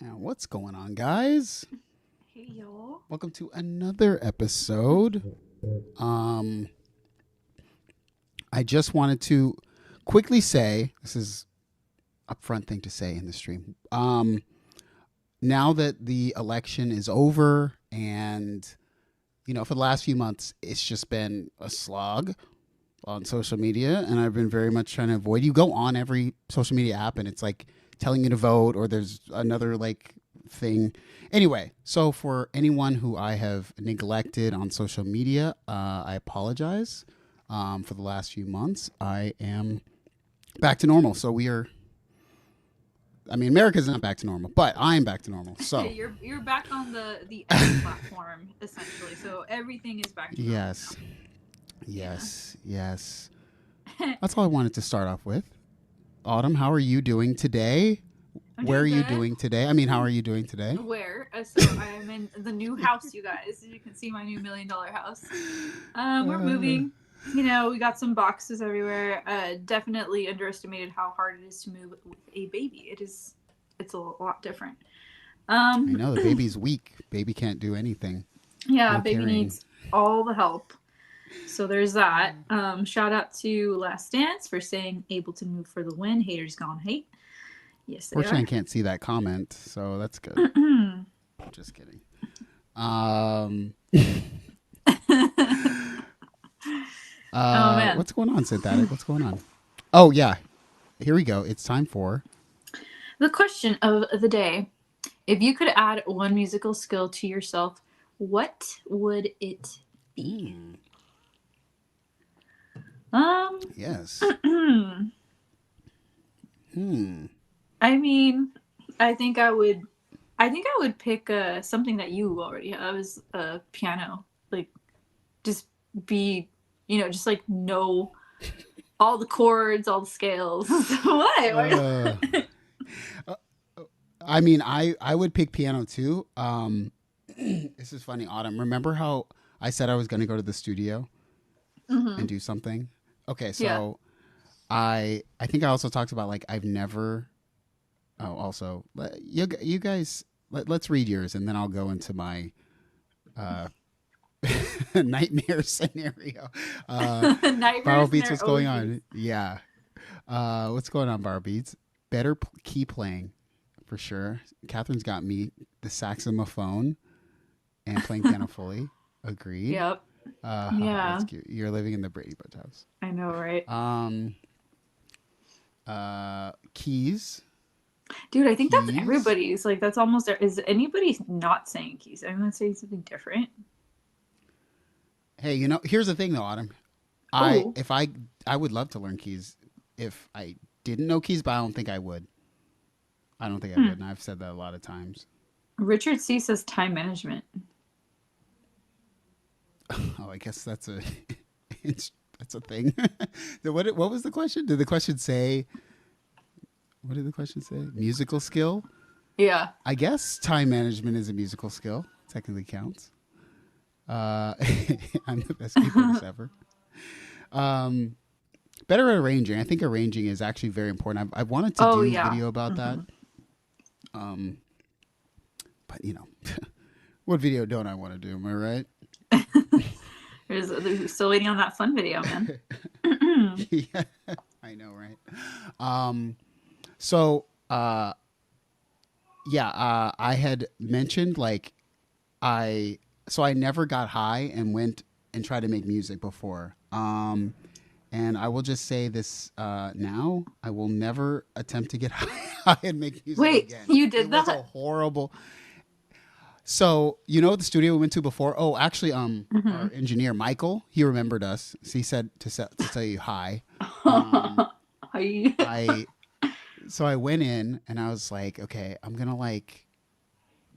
What's going on, guys? Hey y'all. Welcome to another episode. Um, I just wanted to quickly say this is upfront thing to say in the stream. Now that the election is over, and for the last few months, it's just been a slog on social media, and I've been very much trying to avoid. You go on every social media app, and it's like telling you to vote, or there's another like thing. Anyway, so for anyone who I have neglected on social media, I apologize. For the last few months, I am back to normal. So we are. I mean, America's not back to normal, but I'm back to normal. So You're back on the X platform essentially. So everything is back to normal yes, now. yes. That's all I wanted to start off with. Autumn, how are you doing today? Where are you doing today? I mean, how are you doing today? Where? So I'm in the new house, you guys. As you can see, my new $1 million house. We're moving. We got some boxes everywhere. Definitely underestimated how hard it is to move with a baby. It's a lot different. I know the baby's weak. Baby can't do anything. Yeah, no baby carrying. Needs all the help. So there's that. Shout out to Last Dance for saying able to move for the win. Haters gone hate. Yes, they Fortunately, are. I can't see that comment, so that's good. Just kidding. Oh man, what's going on, Synthetic? What's going on? Oh yeah, here we go. It's time for the question of the day. If you could add one musical skill to yourself, what would it be? Yes. I mean, I think I would pick something that you already have, is a piano. Like, just be, just like know all the chords, all the scales. What? I mean, I would pick piano too. This is funny, Autumn. Remember how I said I was going to go to the studio and do something? Okay, so yeah. I think I also talked about like I've never. Oh, also, you guys, let's read yours, and then I'll go into my nightmare scenario. Borrow Beats, what's going on? Yeah. What's going on, Borrow Beats? Better key playing, for sure. Catherine's got me the saxophone and playing piano fully. Agreed. Yep. Yeah. That's cute. You're living in the Brady Bunch house. I know, right? Keys. Dude, I think that's everybody's. Like, that's almost. Is anybody not saying keys? I'm gonna say something different. Hey, here's the thing though, Autumn. I would love to learn keys if I didn't know keys, but I don't think I would. I don't think I would, and I've said that a lot of times. Richard C says time management. Oh, I guess that's a thing. What was the question? Did the question say? What did the question say? Musical skill? Yeah. I guess time management is a musical skill. Technically counts. I'm the best keyboardist ever. Better at arranging. I think arranging is actually very important. I've wanted to do a video about that. But what video don't I want to do? Am I right? They're still waiting on that fun video, man. Yeah, I know, right? So, I had mentioned I never got high and went and tried to make music before. And I will just say this now: I will never attempt to get high and make music again. Wait, you did that? It was a horrible. So the studio we went to before. Oh, actually, our engineer Michael, he remembered us. So he said to tell you hi. So I went in and I was like, okay, I'm gonna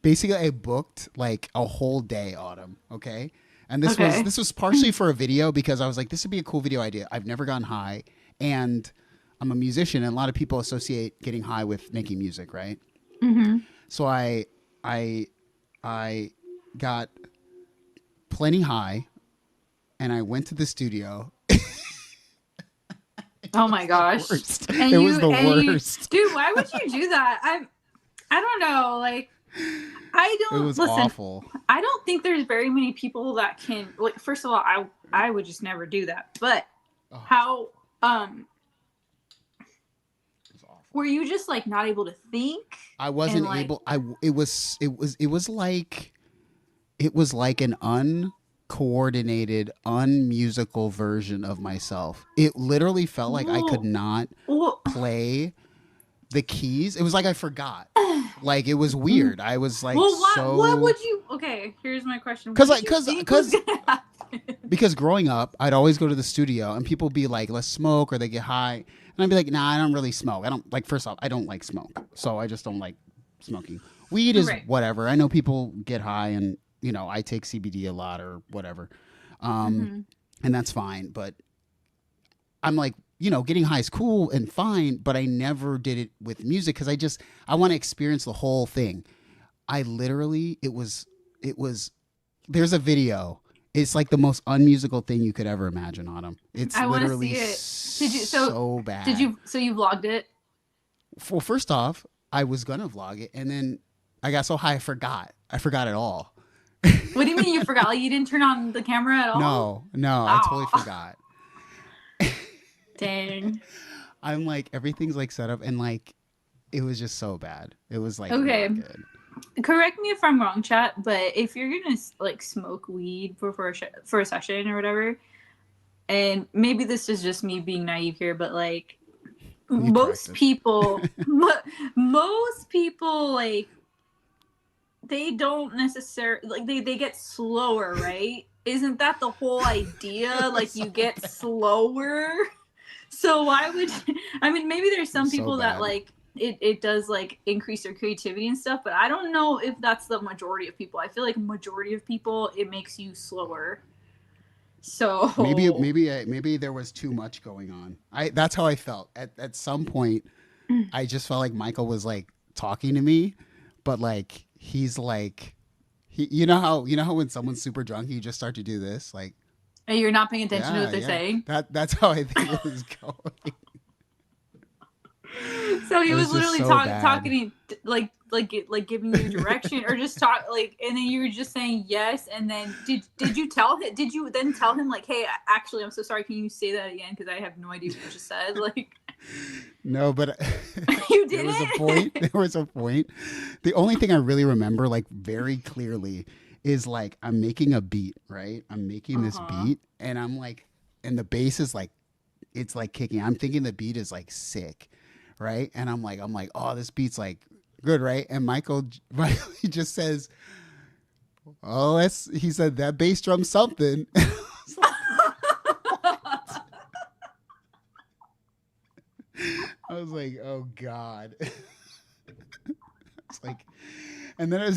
basically I booked like a whole day, Autumn. Okay, and this was partially for a video because I was like, this would be a cool video idea. I've never gotten high, and I'm a musician, and a lot of people associate getting high with making music, right? Mm-hmm. So I got plenty high, and I went to the studio. Oh my gosh! It was the worst. Dude, why would you do that? I don't know. Like, I It don't was listen. awful. I don't think there's very many people that can. Like, first of all, I would just never do that. But Oh, how it was awful. were you just like not able to think? I And wasn't like, able. It was like an uncoordinated, unmusical version of myself. It literally felt like I could well, not well, play the keys. It was like I forgot. Like it was weird. I was like well, what so would you? Okay, here's my question. What because did like you think was gonna happen? because growing up, I'd always go to the studio and people be like, "Let's smoke," or they get high, and I'd be like, "Nah, I don't really smoke. I don't like. First off, I don't like smoke, so I just don't like smoking. Weed is Right. whatever. I know people get high, and I take CBD a lot or whatever, um, Mm-hmm. and that's fine. But I'm like, getting high is cool and fine, but I never did it with music because I want to experience the whole thing. I literally, it was. There's a video. It's like the most unmusical thing you could ever imagine, Autumn. It's I want to literally see it. Did you? so Did bad. you? So you vlogged it? Well, first off, I was gonna vlog it, and then I got so high I forgot. I forgot it all. What do you mean you forgot? Like you didn't turn on the camera at all? No, I totally Oh, forgot. dang. I'm like everything's like set up, and like it was just so bad. It was like Okay. not good. Correct me if I'm wrong, chat. But if you're gonna like smoke weed for a session or whatever, and maybe this is just me being naive here, but like You most corrected. people, most people like they don't necessarily like they get slower, right? Isn't that the whole idea? It was Like so you get bad. slower. So why would I mean maybe there's It some was so people that bad. like it does like increase their creativity and stuff, but I don't know if that's the majority of people. I feel like majority of people it makes you slower. Maybe So maybe there was too much going on. That's how I felt. At some point I just felt like Michael was like talking to me, but like he's like you know how when someone's super drunk you just start to do this like you're not paying attention to what yeah, they're yeah. saying. That's how I think it was going. So he It was was just literally so bad. talking like giving you direction or just talk like and then you were just saying yes and then did you tell him did you then tell him like hey actually I'm so sorry can you say that again because I have no idea what you just said like No, but you there was a didn't. point. There was a point. The only thing I really remember, like very clearly, is like I'm making a beat, right? I'm making this Uh-huh. beat, and I'm like, and the bass is like, it's like kicking. I'm thinking the beat is like sick, right? And I'm like, oh, this beat's like good, right? And Michael he just says, oh, he said that bass drum something. I was like, oh god. It's like, and then it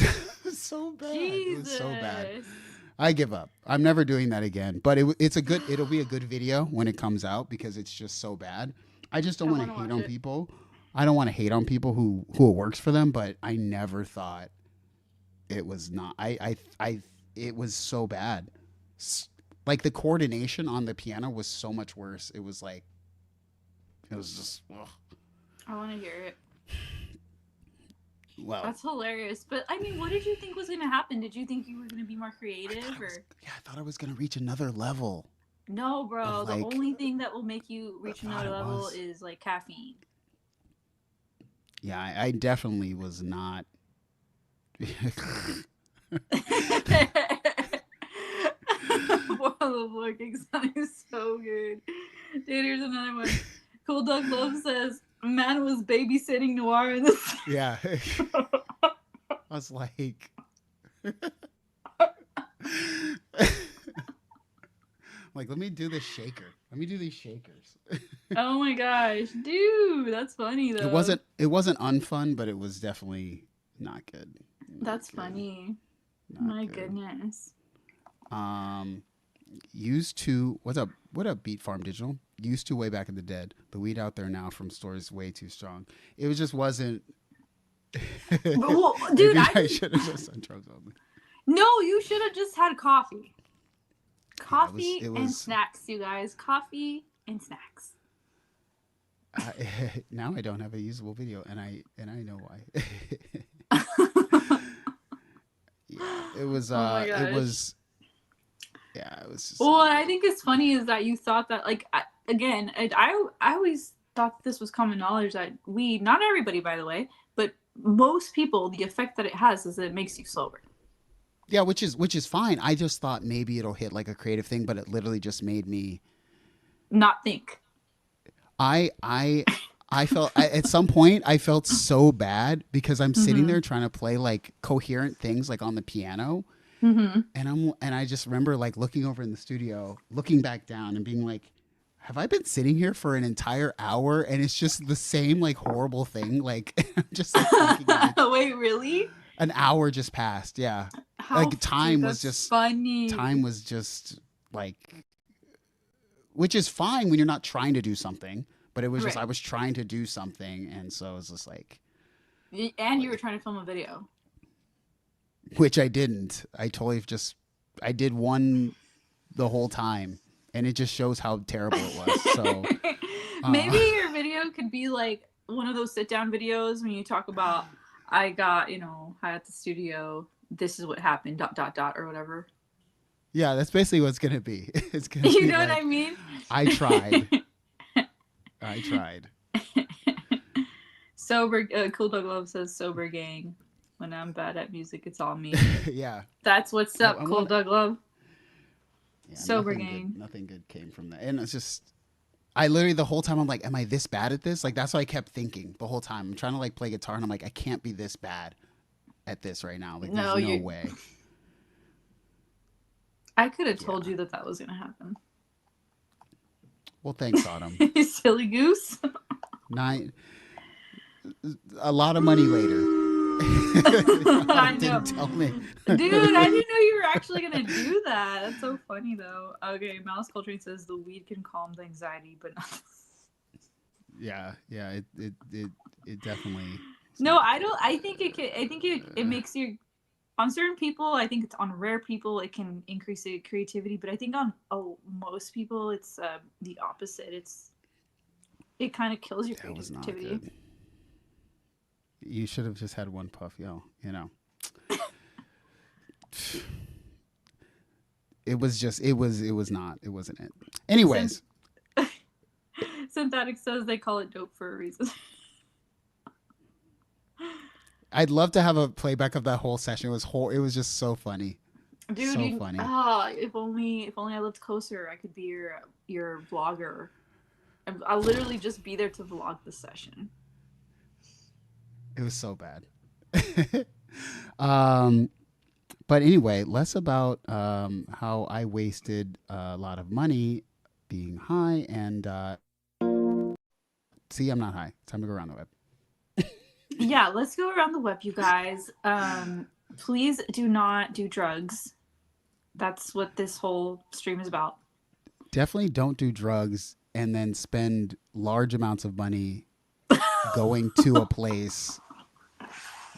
was so bad. It was so bad. Jesus. I give up. I'm never doing that again. But it'll be a good video when it comes out because it's just so bad. I just don't I want to want to hate watch on it. people. I don't want to hate on people who it works for them, but I never thought it was not. It was so bad. Like the coordination on the piano was so much worse. It was just ugh. I want to hear it. Well, That's hilarious. But I mean, what did you think was going to happen? Did you think you were going to be more creative or I thought I was gonna reach another level no, of bro? The like only thing that will make you I reach thought another it level was. is like caffeine. Yeah, I definitely was not. Wow, the vlogging sound is so good. Dude, here's another one. Cool Dog Love says, man was babysitting Noir in the Yeah, I was like, let me do this shaker. Let me do these shakers. Oh my gosh. Dude, that's funny It though. wasn't unfun, but it was definitely not good. Not That's good. funny. Not My good. goodness. Um, used to what's up? What up? Beat Farm Digital used to way back in the dead. The weed out there now from stores way too strong. It was just wasn't. But, well, dude, Maybe I I think should have just done drugs only. no, you should have just had coffee. Yeah, Coffee it and was snacks, you guys. Coffee and snacks. Now I don't have a usable video, and I know why. Yeah, it was. Oh my gosh. It was. Yeah, it was just. Well, what I think is funny is that you thought that, like, again, I always thought this was common knowledge that weed, not everybody, by the way, but most people, the effect that it has is that it makes you slower. Yeah, which is fine. I just thought maybe it'll hit like a creative thing, but it literally just made me not think. I felt at some point I felt so bad because I'm sitting there trying to play like coherent things like on the piano. And I just remember like looking over in the studio, looking back down and being like, have I been sitting here for an entire hour and it's just the same like horrible thing? Like I'm just like thinking, wait, really? An hour just passed. Yeah. Like time was just funny. Time was just like, which is fine when you're not trying to do something, but it was just, I was trying to do something. And so it was just like, and you were trying to film a video. Which I didn't. I did one the whole time, and it just shows how terrible it was. So maybe your video could be like one of those sit down videos when you talk about, I got, high at the studio, this is what happened, ... or whatever. Yeah, that's basically what it's gonna be. It's gonna you be know like, what I mean? I tried. I tried. Sober, Cool Dog Love says sober gang. When I'm bad at music, it's all me. Yeah. That's what's up, Cool Dog Love. Yeah, sober gang. Nothing good came from that. And it's just, I literally the whole time I'm like, am I this bad at this? Like that's what I kept thinking the whole time. I'm trying to like play guitar and I'm like, I can't be this bad at this right now. Like there's no way. I could have told you that was going to happen. Well, thanks, Autumn. Silly goose. A lot of money later. I know. Didn't tell me. Dude, I didn't know you were actually going to do that. That's so funny, though. Okay, Mouse Coltrane says the weed can calm the anxiety, but not. Yeah, it definitely. No, I don't. I think it can. I think it makes you. On certain people, I think it's on rare people, it can increase the creativity. But I think on most people, it's the opposite. It kind of kills your creativity. You should have just had one puff, yo. It wasn't it. Anyways. Synthetic says they call it dope for a reason. I'd love to have a playback of that whole session. It was just so funny. Dude, so funny. If only I lived closer, I could be your vlogger. I'll literally just be there to vlog the session. It was so bad. But anyway, less about how I wasted a lot of money being high and see, I'm not high. Time to go around the web. Yeah, let's go around the web, you guys. Please do not do drugs. That's what this whole stream is about. Definitely don't do drugs and then spend large amounts of money going to a place,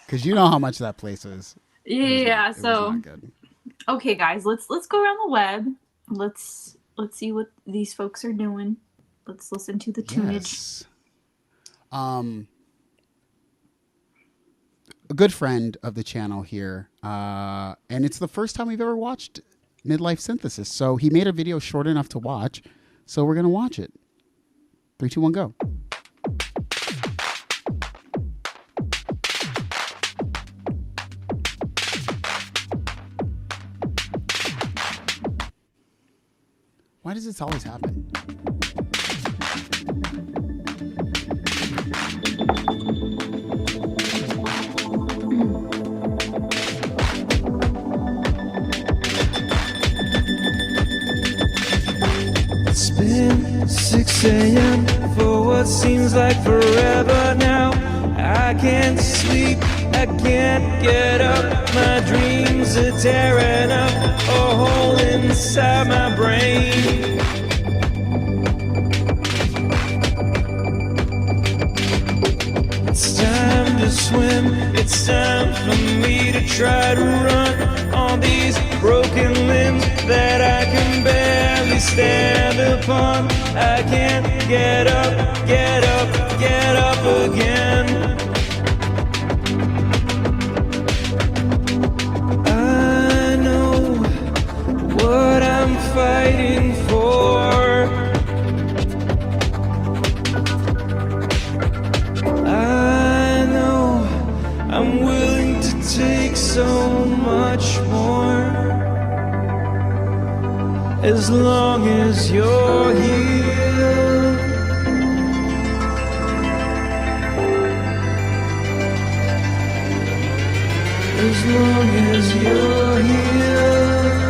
because you know how much that place is. Yeah, so not good. Okay, guys, let's go around the web. Let's see what these folks are doing. Let's listen to the tunage. Yes. A good friend of the channel here, and it's the first time we've ever watched Midlife Synthesis. So he made a video short enough to watch, so we're gonna watch it. 3, 2, 1, go. Why does this always happen? It's been 6 a.m. for what seems like forever now. I can't sleep, I can't get up. My dreams are tearing up a hole inside my brain. It's time to swim, it's time for me to try to run on these broken limbs that I can barely stand upon. I can't get up, get up, get up again. I know what I'm fighting for. I know I'm willing to take so much more, as long as you're here. As long as you're here.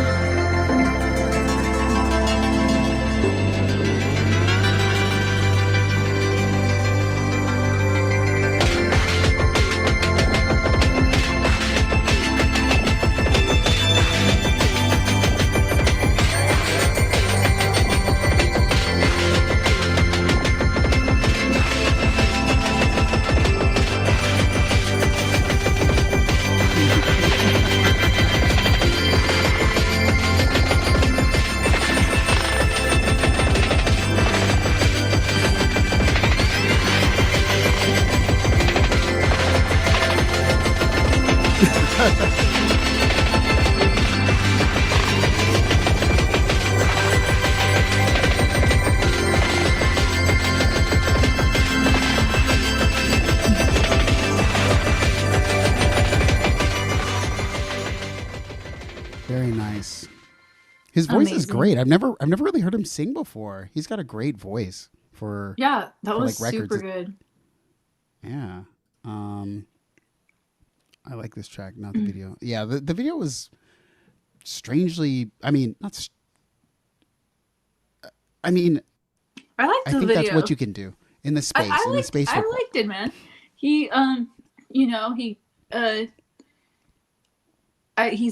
Very nice. His voice is Amazing. great. I've never really heard him sing before. He's got a great voice for Yeah, that was like, records. super good. Yeah. I like this track, not the video. Yeah, the video was strangely, I mean, not s- I mean, I liked I the think video. that's what you can do in the space. I in the liked, space I liked it, man. He you know, he's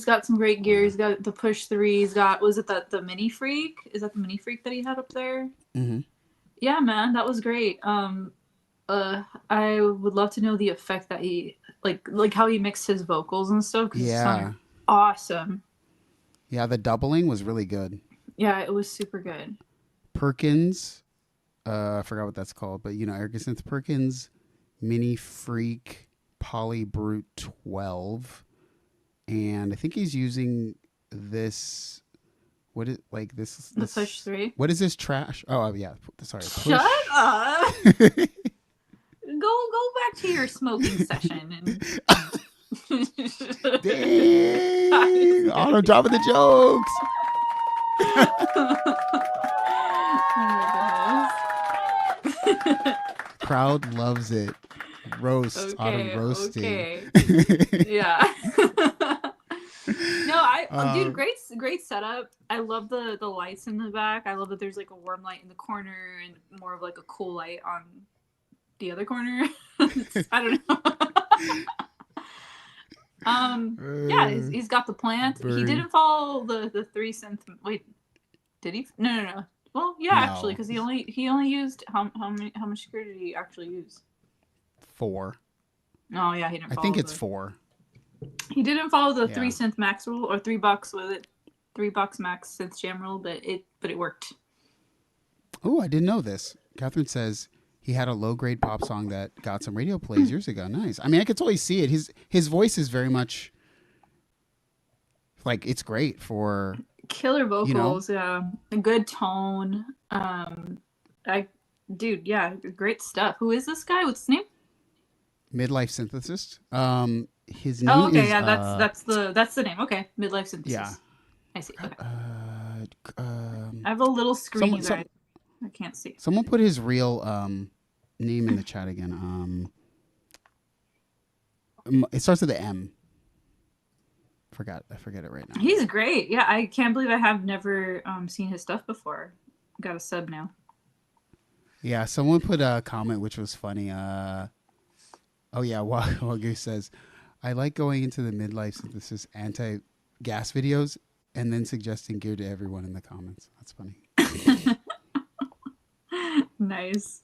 got some great gear. He's got the push 3. He's got, was it the mini freak? Is that the mini freak that he had up there? Mm-hmm. Yeah, man, that was great. I would love to know the effect that he like how he mixed his vocals and stuff. 'Cause it Yeah. sounded awesome. Yeah, the doubling was really good. Yeah, it was super good. Perkins, I forgot what that's called, but you know, Synth Perkins, Mini Freak, Poly Brute 12, and I think he's using this. What is like this? The push 3. What is this trash? Oh yeah, sorry. Shut up. Go back to your smoking session and Dang! On top of the jokes. Crowd loves it. Roast, autumn roasting. Okay. Yeah. No, dude, great setup. I love the lights in the back. I love that there's like a warm light in the corner and more of like a cool light on the other corner. I don't know. Yeah, he's got the plant. He didn't follow the 3 synth. Wait, did he? No. Well, yeah, No. actually, because he only used how much gear did he actually use? 4. Oh yeah, he didn't. I Follow think it's the, 4. He didn't follow the Yeah. 3 synth max rule or $3 with it. $3 max synth jam rule, but it worked. Oh, I didn't know this. Catherine says he had a low grade pop song that got some radio plays years ago. Nice. I mean, I could totally see it. His voice is very much like it's great for Killer vocals, yeah, a good tone. Yeah, great stuff. Who is this guy? What's his name? Midlife Synthesis. His name Oh, okay, is, yeah, that's the name. Okay, Midlife Synthesis. Yeah. I see. Okay. I I have a little screen. someone- I can't see. Someone put his real name in the chat again. It starts with the M. I forget it right now. He's great. Yeah, I can't believe I have never seen his stuff before. Got a sub now. Yeah, someone put a comment which was funny. Oh yeah, Wagyu says, I like going into the midlife synthesis anti-gas videos and then suggesting gear to everyone in the comments. That's funny. Nice.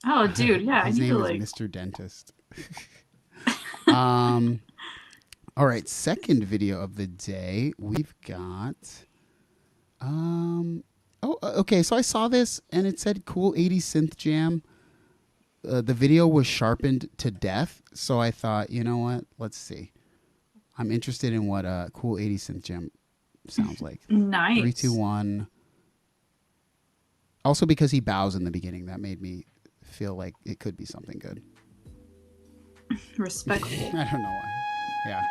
Oh, dude, yeah. His I need name to is like. Mr. Dentist. All right, second video of the day. We've got Oh, okay. So I saw this and it said "Cool 80s Synth Jam." The video was sharpened to death, so I thought, you know what? Let's see. I'm interested in what a "Cool 80s Synth Jam" sounds like. Nice. 3, 2, 1. Also, because he bows in the beginning, that made me feel like it could be something good. Respectful. I don't know why. Yeah.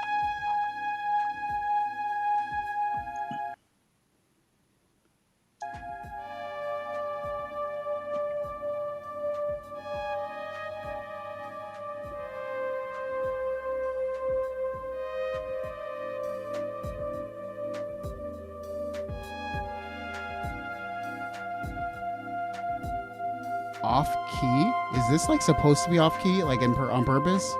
Off key? Is this like supposed to be off key, like on purpose?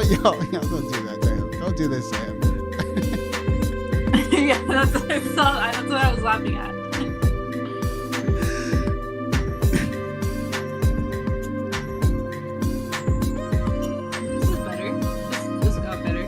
Yo, don't do that to him. Don't do this to him. Yeah, that's what I was laughing at. This is better. This got better.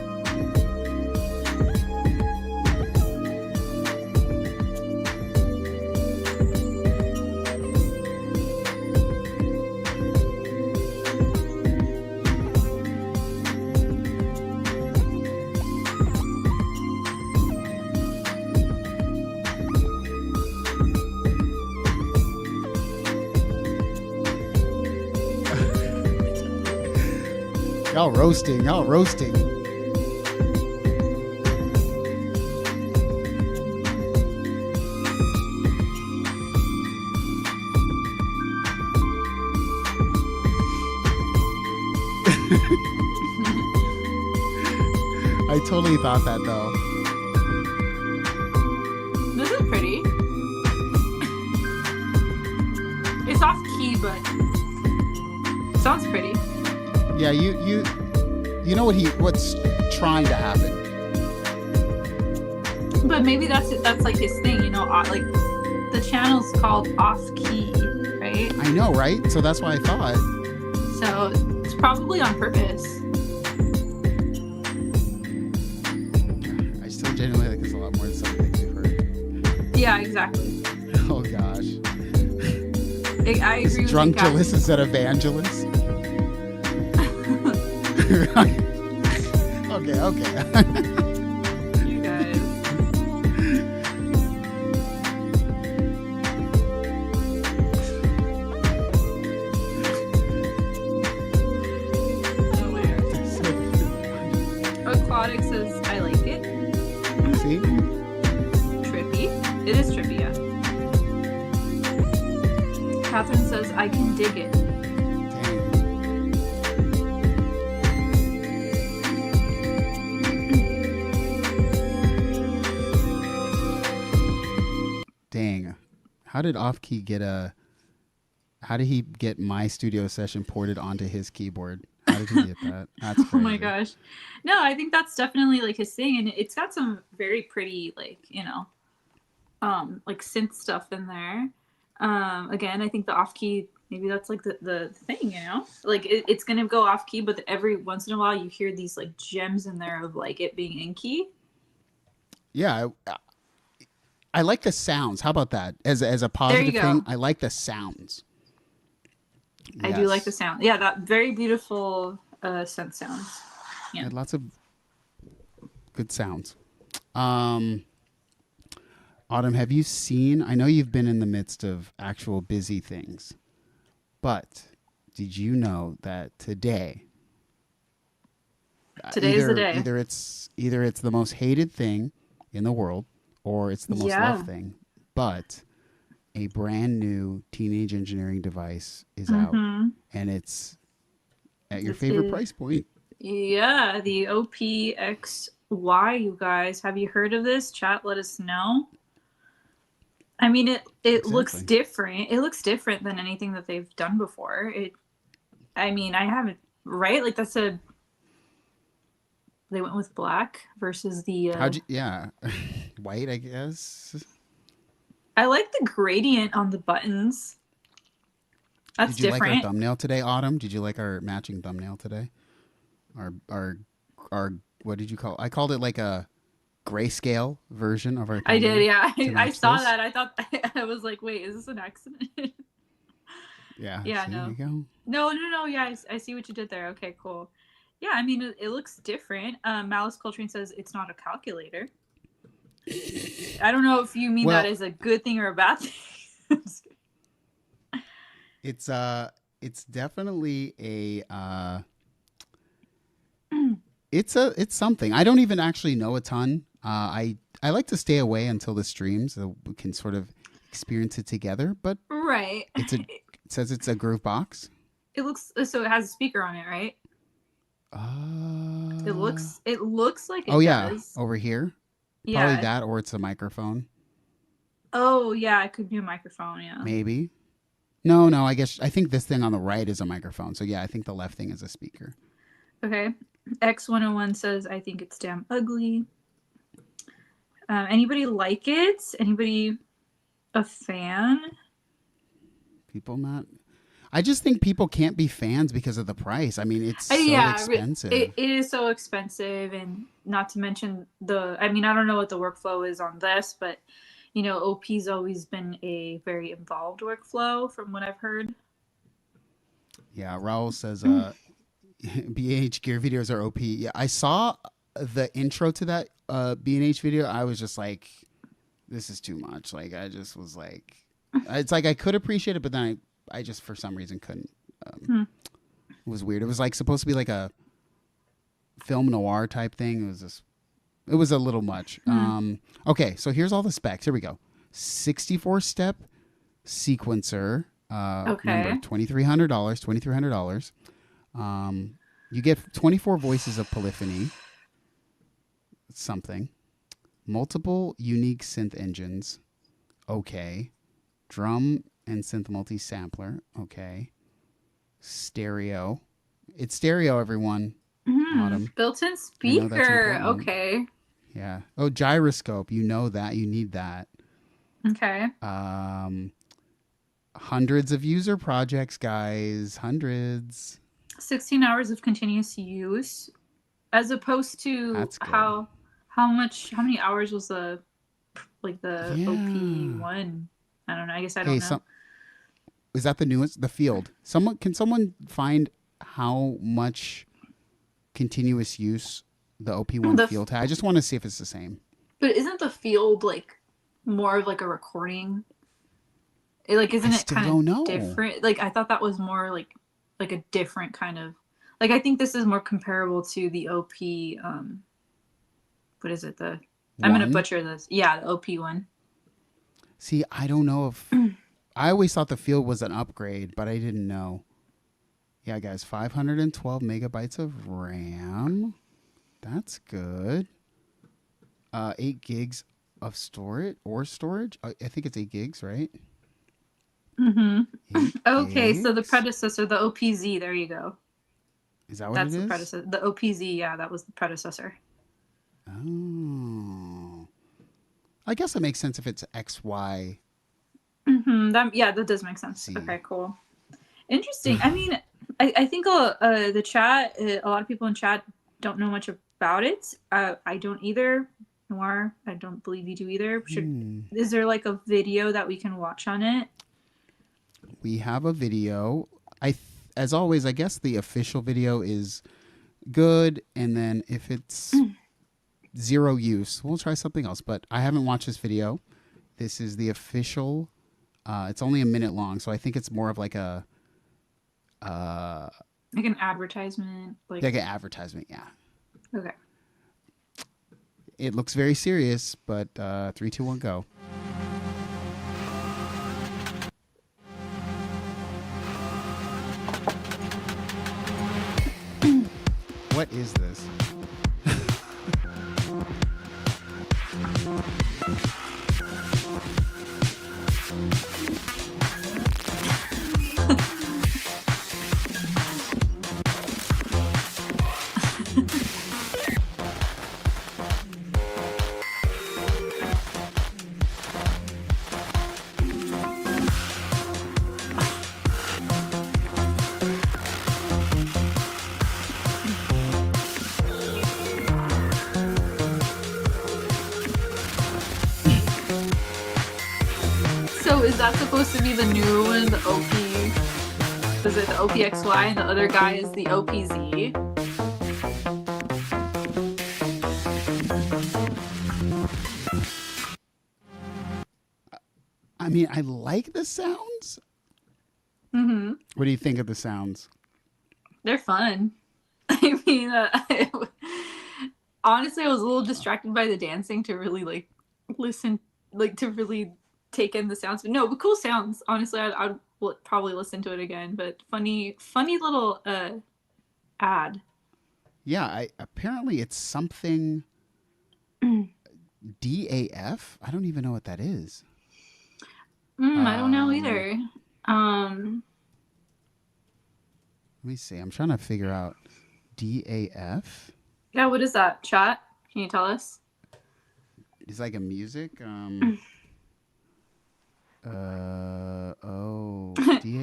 Y'all roasting. I totally thought that though. This is pretty. It's off key, but it sounds pretty. Yeah, you know what's trying to happen. But maybe that's like his thing, you know, like the channel's called off key, right? I know, right? So that's why I thought. So it's probably on purpose. I still genuinely think it's a lot more than some things we've heard. Yeah, exactly. Oh gosh. I agree with Drunk you, Captain. Jalissa said evangelist. Okay. You guys. Aquatic says, I like it. See? Trippy. It is trippy, yeah. Catherine says, I can dig it. Dang. How did he get my studio session ported onto his keyboard? How did he get that? That's crazy. Oh my gosh. No, I think that's definitely like his thing, and it's got some very pretty, like, you know, like synth stuff in there. Again, I think the off key, maybe that's like the thing, you know, like it's gonna go off key, but every once in a while you hear these like gems in there of like it being in key. Yeah, I like the sounds. How about that? As a positive thing, I like the sounds. I do like the sound. Yeah, that very beautiful synth sounds. Yeah, had lots of good sounds. Autumn, have you seen? I know you've been in the midst of actual busy things, but did you know that today's the day. Either it's the most hated thing in the world, or it's the most loved thing. But a brand new teenage engineering device is out, and it's at your favorite price point. Yeah, the OPXY, you guys. Have you heard of this? Chat, let us know. I mean, it looks different. It looks different than anything that they've done before. I mean, I haven't, right? Like, they went with black versus the... white, I guess. I like the gradient on the buttons. That's different. Did you like our thumbnail today, Autumn? Did you like our matching thumbnail today? Our what did you call it? I called it like a grayscale version of our thumbnail. I did, yeah. I saw that. I thought, I was like, wait, is this an accident? Yeah. Yeah, no. There you go. No. Yeah, I see what you did there. Okay, cool. Yeah, I mean, it looks different. Malice Coltrane says it's not a calculator. I don't know if you mean that as a good thing or a bad thing. It's definitely a it's something. I don't even actually know a ton. I like to stay away until the stream so we can sort of experience it together. But right, it says it's a groove box. It looks so. It has a speaker on it, right? It looks like it does. Over here. Yeah. Probably that, or it's a microphone. Oh yeah, it could be a microphone. Yeah. Maybe. No. I think this thing on the right is a microphone. So yeah, I think the left thing is a speaker. Okay. X101 says I think it's damn ugly. Anybody like it? Anybody a fan? People not. I just think people can't be fans because of the price. I mean, it's so expensive. It is so expensive, and not to mention I mean, I don't know what the workflow is on this, but you know, OP's always been a very involved workflow from what I've heard. Yeah, Raul says B&H gear videos are OP. Yeah, I saw the intro to that B&H video. I was just like, this is too much. Like, I just was like, it's like I could appreciate it, but then I just for some reason couldn't. It was weird. It was like supposed to be like a film noir type thing. It was a little much. Okay, so here's all the specs. Here we go. 64-step sequencer. Remember, $2,300. You get 24 voices of polyphony. Something. Multiple unique synth engines. Okay. Drum and synth multi-sampler. Okay. Stereo. It's stereo, everyone. Autumn. Built-in speaker. Okay. Yeah. Oh, gyroscope. You know that. You need that. Okay. Hundreds of user projects, guys. Hundreds. 16 hours of continuous use, as opposed to how many hours was the OP1? I don't know. I guess I don't know. Is that the newest? The field. Can someone find how much continuous use the OP1 field had? I just want to see if it's the same. But isn't the field like more of like a recording? Isn't it kind of different? Like, I thought that was more like a different kind of, like, I think this is more comparable to the OP. What is it? I'm gonna butcher this. Yeah, the OP1. See, I don't know if I always thought the field was an upgrade, but I didn't know. Yeah, guys, 512 megabytes of RAM. That's good. 8 gigs of storage. I think it's 8 gigs, right? Okay, so the predecessor, the OPZ, there you go. Is that what it is? That's the predecessor. The OPZ, yeah, that was the predecessor. Oh. I guess it makes sense if it's XY. That does make sense. Okay, cool. Interesting. I mean, I think the chat, a lot of people in chat don't know much about it. I don't either. Noir, I don't believe you do either. Is there like a video that we can watch on it? We have a video. As always, I guess the official video is good, and then if it's zero use, we'll try something else. But I haven't watched this video. This is the official. It's only a minute long, so I think it's more of like a like an advertisement. Like an advertisement, yeah. Okay. It looks very serious, but 3, 2, 1, go. Is that supposed to be the new one? The OP? Is it the OPXY and the other guy is the OPZ? I mean, I like the sounds. Mm-hmm. What do you think of the sounds? They're fun. I mean, honestly, I was a little distracted by the dancing to really like listen, like to really take in the sounds. But cool sounds. Honestly, I'd probably listen to it again. But funny little ad. Yeah, apparently it's something DAF. I don't even know what that is. I don't know either. Let me see. I'm trying to figure out DAF. Yeah, what is that? Chat? Can you tell us? It's like a music. DAF.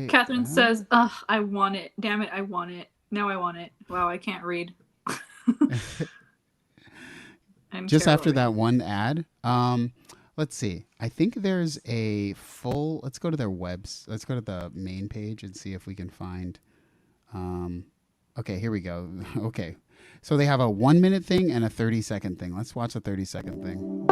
Catherine says, "Ugh, I want it. Damn it, I want it. Now I want it. Wow, I can't read." Just after that one ad. Let's see. I think there's a full. Let's go to their webs. Let's go to the main page and see if we can find. Okay, here we go. Okay, so they have a 1 minute thing and a 30-second thing. Let's watch the 30-second thing.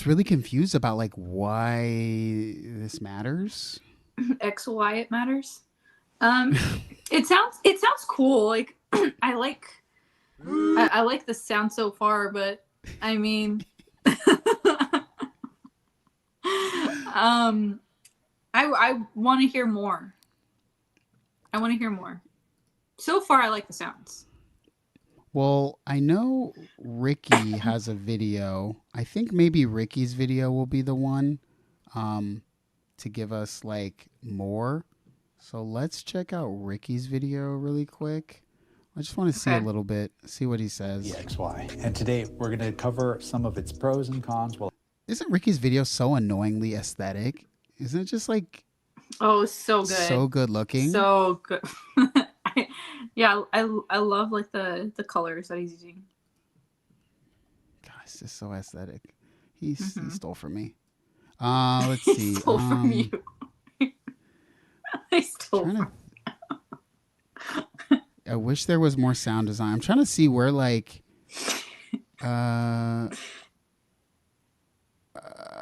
Really confused about like why this matters. Why it matters. It sounds cool. Like I like the sound so far, but I mean I want to hear more. So far I like the sounds. Well, I know Ricky has a video. I think maybe Ricky's video will be the one to give us like more. So let's check out Ricky's video really quick. I just want to see a little bit, see what he says. XY. And today we're going to cover some of its pros and cons. Well, isn't Ricky's video so annoyingly aesthetic? Isn't it just like so good. So good looking. So good. I love like the colors that he's using. God, it's just so aesthetic. He stole from me. Let's see. He stole from you. I stole from I wish there was more sound design. I'm trying to see where like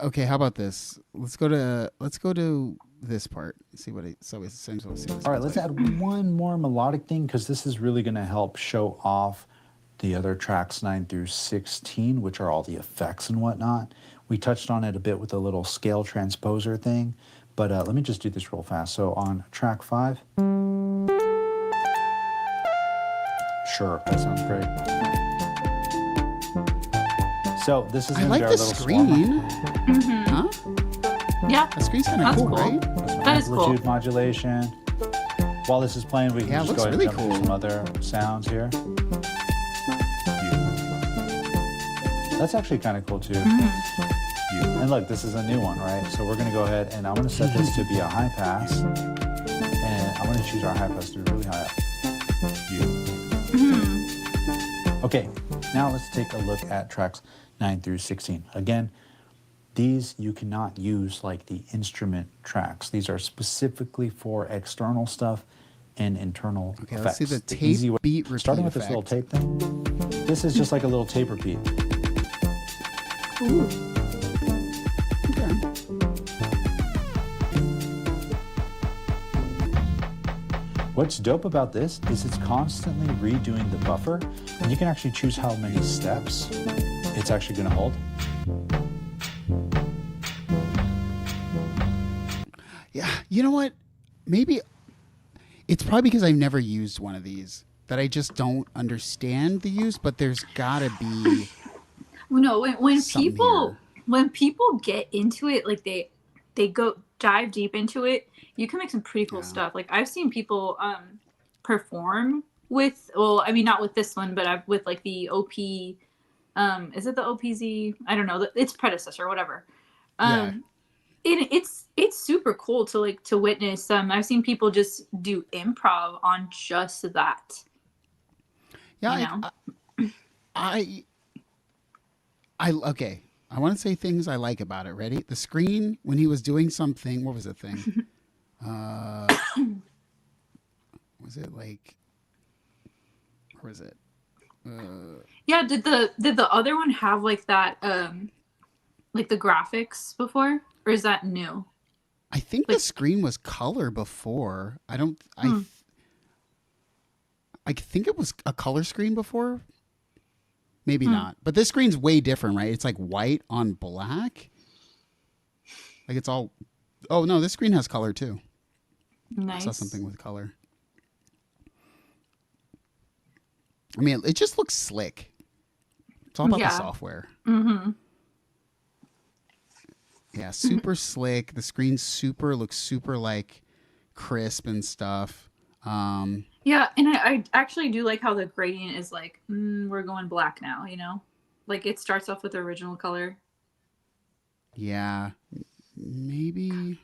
okay, how about this? Let's go to this part. See what it all right, let's add one more melodic thing because this is really going to help show off the other tracks 9 through 16, which are all the effects and whatnot. We touched on it a bit with the little scale transposer thing, but let me just do this real fast. So on track 5, sure, that sounds great. So this is I like the screen. Huh? Yeah, the screen's kind of cool, right? That is cool. Amplitude modulation. While this is playing, we can just go ahead and jump through some other sounds here. That's actually kind of cool too. And look, this is a new one, right? So we're going to go ahead and I'm going to set this to be a high pass. And I'm going to choose our high pass to be really high up. Okay, now let's take a look at tracks 9 through 16. Again, these you cannot use like the instrument tracks. These are specifically for external stuff and internal effects. Let's see the tape beat repeat Starting with effect. this little tape thing. This is just like a little tape repeat. Ooh. Okay. What's dope about this is it's constantly redoing the buffer, and you can actually choose how many steps it's actually going to hold. Yeah, you know what? Maybe it's probably because I've never used one of these that I just don't understand the use, but there's gotta be when people get into it, like they go dive deep into it, you can make some pretty cool Yeah. stuff. Like I've seen people perform with, well, I mean not with this one, but with like the OP, is it the OPZ? I don't know, its predecessor, whatever. Yeah. It's super cool to witness. I've seen people just do improv on just that. Yeah, You know? I okay. I want to say things I like about it. Ready? The screen when he was doing something. What was the thing? Was it like? Where was it? Yeah. Did the other one have like that? Like the graphics before, or is that new? I think the screen was color before. I don't. I think it was a color screen before. Maybe not. But this screen's way different, right? It's like white on black. Like it's all. Oh no, this screen has color too. Nice. I saw something with color. I mean, it just looks slick. It's all about the software. Mm-hmm. Yeah, super slick. The screen looks super like crisp and stuff. Yeah, and I actually do like how the gradient is like, we're going black now, you know? Like it starts off with the original color. Yeah, maybe.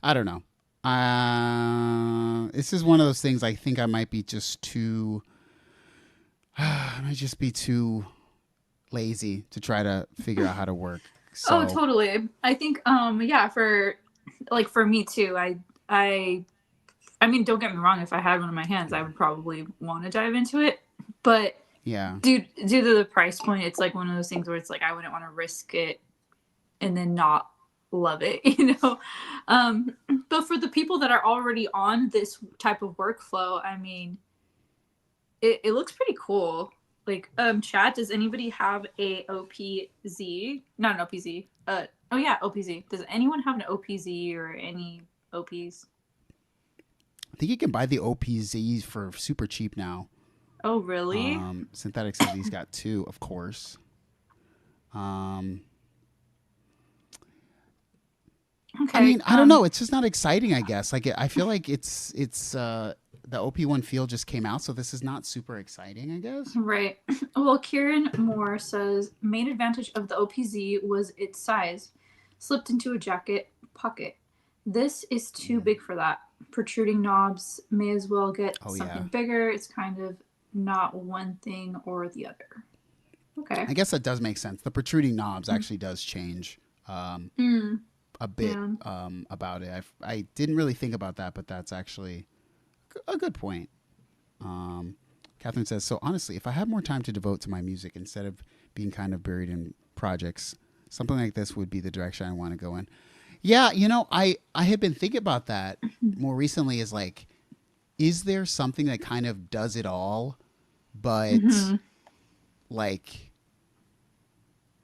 I don't know. This is one of those things I think I might be just too. I might just be too lazy to try to figure out how to work. So. Oh, totally. I think, yeah, for me too. I mean, don't get me wrong. If I had one in my hands, I would probably want to dive into it. But yeah, due to the price point, it's like one of those things where it's like I wouldn't want to risk it and then not love it, you know. But for the people that are already on this type of workflow, I mean, it looks pretty cool. Like, chat, does anybody have a OPZ? Not an OPZ. Oh yeah, OPZ. Does anyone have an OPZ or any OPs? I think you can buy the OPZs for super cheap now. Oh really? Synthetic City's got two, of course. Okay. I mean, I don't know. It's just not exciting, I guess. Like, I feel like it's the OP1 feel just came out, so this is not super exciting, I guess. Right. Well, Kieran Moore says main advantage of the OPZ was its size, slipped into a jacket pocket. This is too big for that. Protruding knobs may as well get something bigger. It's kind of not one thing or the other. Okay. I guess that does make sense. The protruding knobs actually does change a bit about it. I didn't really think about that, but that's actually a good point. Catherine says, so honestly, if I had more time to devote to my music instead of being kind of buried in projects, something like this would be the direction I want to go in. Yeah, you know, I had been thinking about that more recently, is like, is there something that kind of does it all, but like,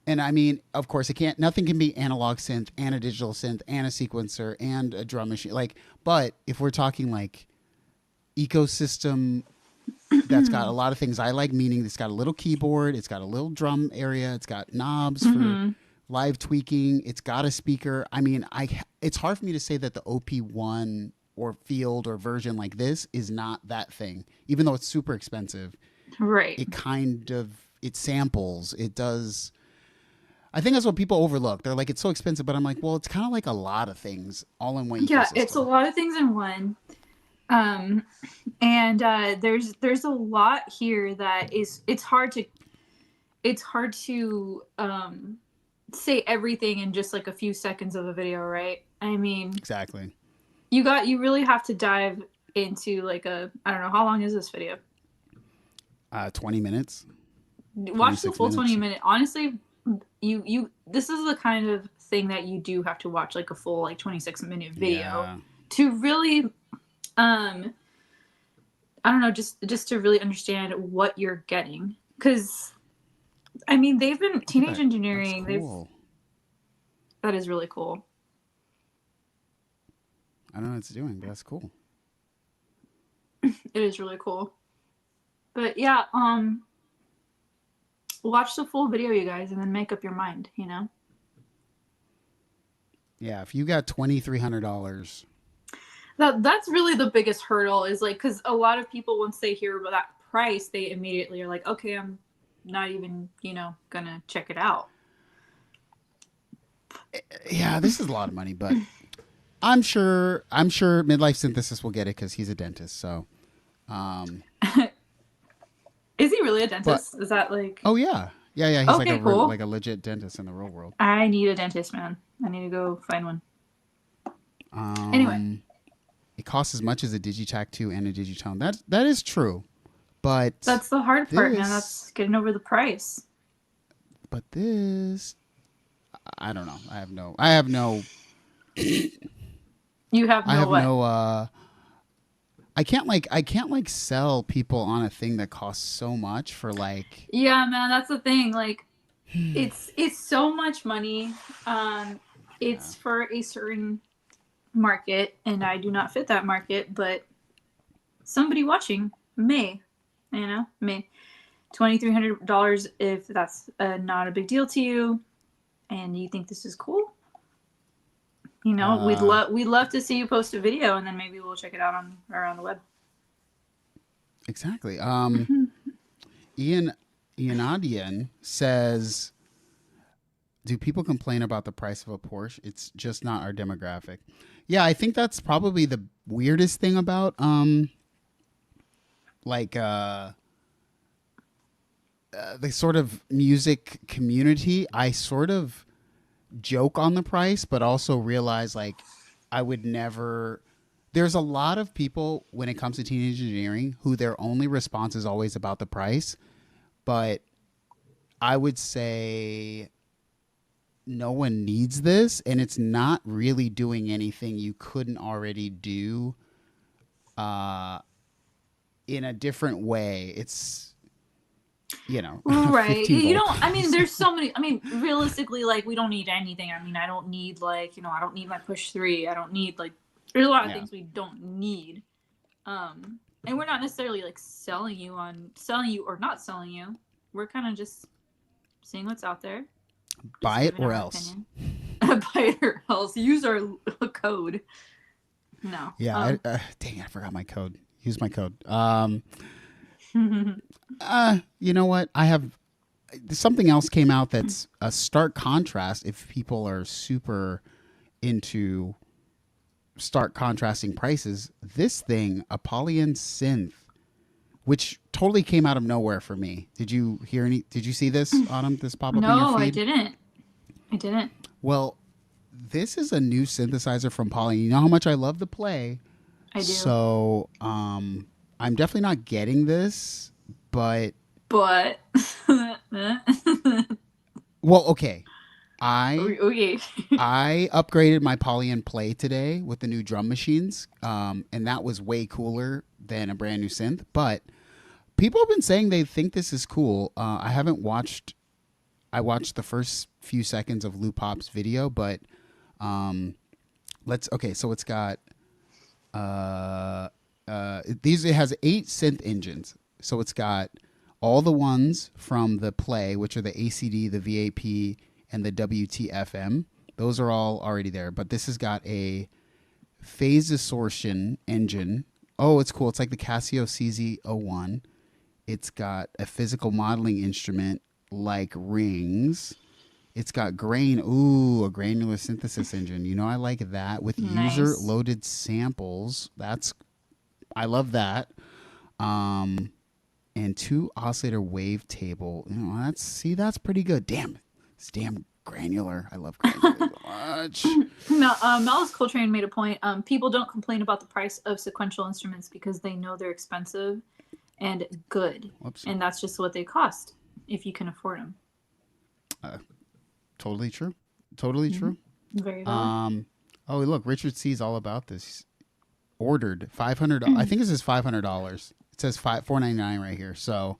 and I mean, of course, nothing can be analog synth and a digital synth and a sequencer and a drum machine. Like, but if we're talking like ecosystem that's got a lot of things I like, meaning it's got a little keyboard, it's got a little drum area, it's got knobs for live tweaking, it's got a speaker. I mean, it's hard for me to say that the OP1 or field or version like this is not that thing, even though it's super expensive. Right. It samples, it does. I think that's what people overlook. They're like, it's so expensive, but I'm like, well, it's kind of like a lot of things all in one ecosystem. Yeah, it's a lot of things in one. And there's a lot here that it's hard to say everything in just like a few seconds of a video, right? I mean, exactly. You really have to dive into like I don't know, how long is this video? 20 minutes. Watch the full 20 minute. Honestly, this is the kind of thing that you do have to watch like a full like 26-minute video to really I don't know, just to really understand what you're getting. Because I mean, they've been Teenage Engineering. Cool. That is really cool. I don't know what it's doing, but that's cool. It is really cool. But yeah, watch the full video, you guys, and then make up your mind, you know? Yeah, if you got $2,300. That's really the biggest hurdle is like, because a lot of people, once they hear about that price, they immediately are like, okay, I'm not even, gonna check it out. Yeah, this is a lot of money, but I'm sure Midlife Synthesis will get it because he's a dentist. So, is he really a dentist? Is that like? Oh yeah. He's okay, cool. like a legit dentist in the real world. I need a dentist, man. I need to go find one. Anyway, it costs as much as a Digitac 2 and a Digitone. That is true, but that's the hard part, man. That's getting over the price. But this, I don't know. I have no. You have no. I have what? no. I can't like sell people on a thing that costs so much for like. Yeah, man, that's the thing. Like, it's so much money. It's for a certain market, and I do not fit that market. But somebody watching may, $2,300 if that's not a big deal to you, and you think this is cool. We'd love to see you post a video, and then maybe we'll check it out on the web. Exactly. Ianadian says, "Do people complain about the price of a Porsche? It's just not our demographic." Yeah, I think that's probably the weirdest thing about the sort of music community. I sort of joke on the price, but also realize like I would never. There's a lot of people when it comes to teenage engineering who their only response is always about the price, but I would say no one needs this, and it's not really doing anything you couldn't already do in a different way. It's right. There's so many. Realistically, like, we don't need anything. I don't need I don't need my push 3. I don't need there's a lot of things we don't need. And we're not necessarily like selling you or not selling you. We're kind of just seeing what's out there. Buy it or else. Buy it or else. Use our code. No. Yeah. Dang it, I forgot my code. Use my code. You know what? I have something else came out that's a stark contrast. If people are super into stark contrasting prices, this thing, a Polyend Synth, which totally came out of nowhere for me. Did you see this, Autumn? This pop up in your feed? No, I didn't. Well, this is a new synthesizer from Polyend. You know how much I love to play. I do. So, I'm definitely not getting this, but well, okay. I upgraded my Polyend Play today with the new drum machines, and that was way cooler than a brand new synth. But people have been saying they think this is cool. I haven't watched. I watched the first few seconds of Lou Pop's video, but so it's got it has 8 synth engines. So it's got all the ones from the Play, which are the ACD, the VAP, and the WTFM. Those are all already there. But this has got a phase distortion engine. Oh, it's cool. It's like the Casio CZ01. It's got a physical modeling instrument like rings. It's got grain. Ooh, a granular synthesis engine. I like that with user loaded samples. I love that. And 2 oscillator wave-table. That's pretty good. Damn, it's damn granular. I love granular so much. Malice Coltrane made a point. People don't complain about the price of sequential instruments because they know they're expensive and good. Whoops. And that's just what they cost if you can afford them. Totally true. Totally true. Very valid. Oh, look, Richard C's all about this. Ordered $500. I think this is $500. It says $499 right here. So,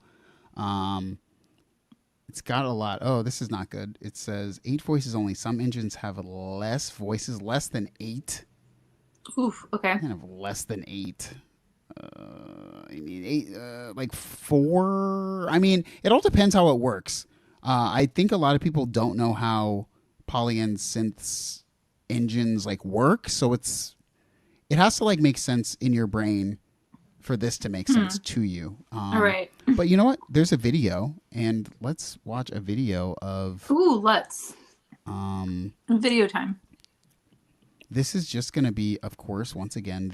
it's got a lot. Oh, this is not good. It says 8 voices only. Some engines have less voices, less than 8. Oof. Okay. Kind of less than 8. 8, like 4. It all depends how it works. I think a lot of people don't know how Polyend synths engines like work. So it has to like make sense in your brain for this to make sense to you. All right. But you know what? There's a video, and let's watch a video of. Ooh, let's. Video time. This is just going to be, of course, once again,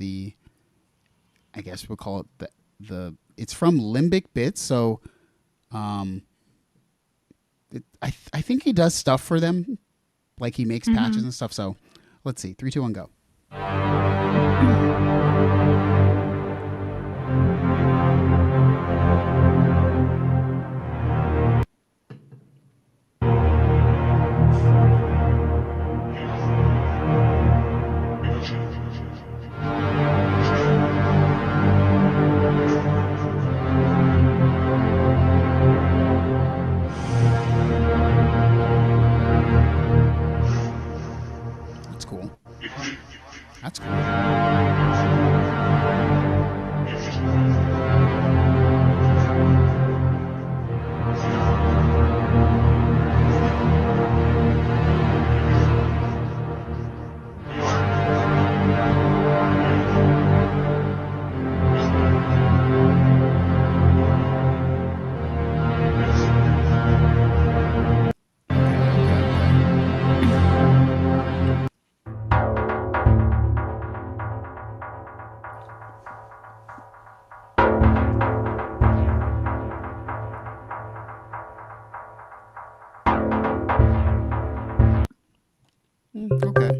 I guess we'll call it it's from Limbic Bits. So I think he does stuff for them. Like he makes patches and stuff. So let's see. 3, 2, 1, go. That's cool. Okay.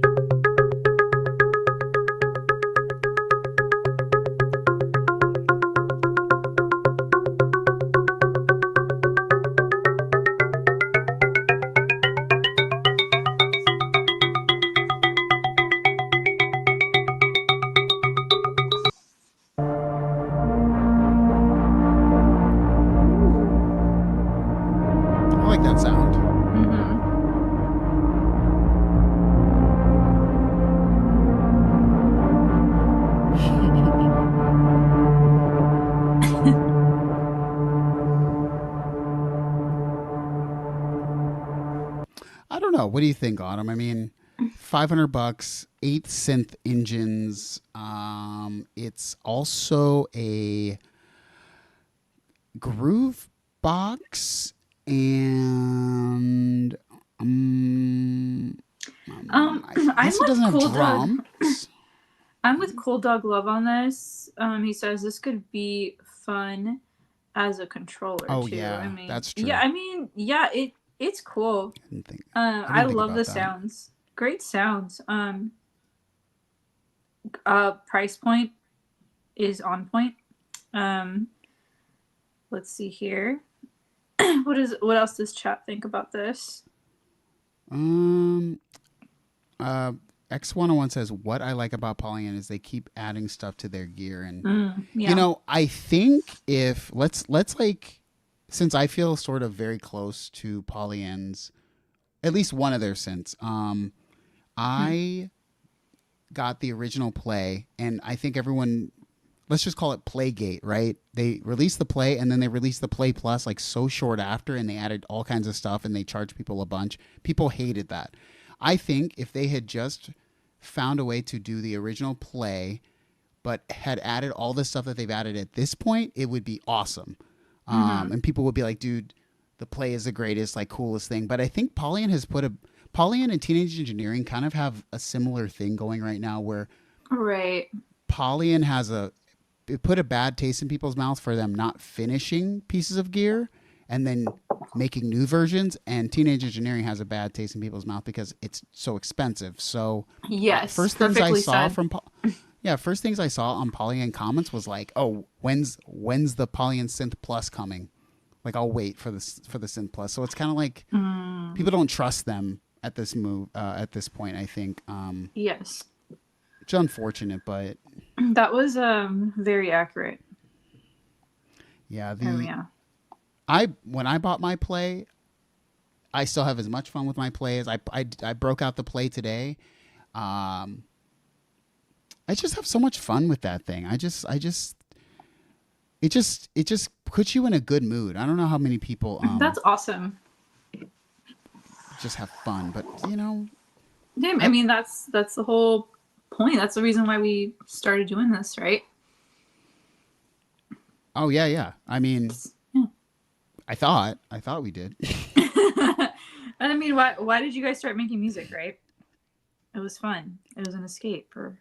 I like that sound. I don't know. What do you think, Autumn? I mean, $500, 8 synth engines. It's also a groove box, and I'm guess it doesn't have Cool drums. I'm with Cool Dog Love on this. He says this could be fun as a controller. Oh too. yeah, I mean, that's true. Yeah, I mean, yeah, it's cool. I I love the that. sounds. Great sounds. Price point is on point. Let's see here. What else does chat think about this? X101 says, what I like about Polyend is they keep adding stuff to their gear. And, Yeah. you know, I think if, let's like, since I feel sort of very close to Polyend's, at least one of their synths, I got the original Play, and I think everyone, let's just call it Playgate, right? They released the Play, and then they released the Play Plus like so short after, and they added all kinds of stuff, and they charged people a bunch. People hated that. I think if they had just found a way to do the original Play, but had added all the stuff that they've added at this point, it would be awesome. And people would be like, dude, the Play is the greatest, like coolest thing. But I think Polyend and Teenage Engineering kind of have a similar thing going right now, where Polyend has it put a bad taste in people's mouth for them not finishing pieces of gear and then making new versions, and Teenage Engineering has a bad taste in people's mouth because it's so expensive. So yes, first things I saw on Polyend comments was like, oh, when's the Polyend Synth Plus coming? Like, I'll wait for the Synth Plus. So it's kind of like people don't trust them at this point, I think. Yes. It's unfortunate, but that was very accurate. Yeah, when I bought my Play, I still have as much fun with my Play as I broke out the Play today. I just have so much fun with that thing. It just puts you in a good mood. I don't know how many people that's awesome. just have fun, but you know, Yeah, I mean that's the whole point. That's the reason why we started doing this, right? Oh yeah. I mean, Yeah. I thought we did. I mean, why did you guys start making music, right? It was fun. It was an escape, or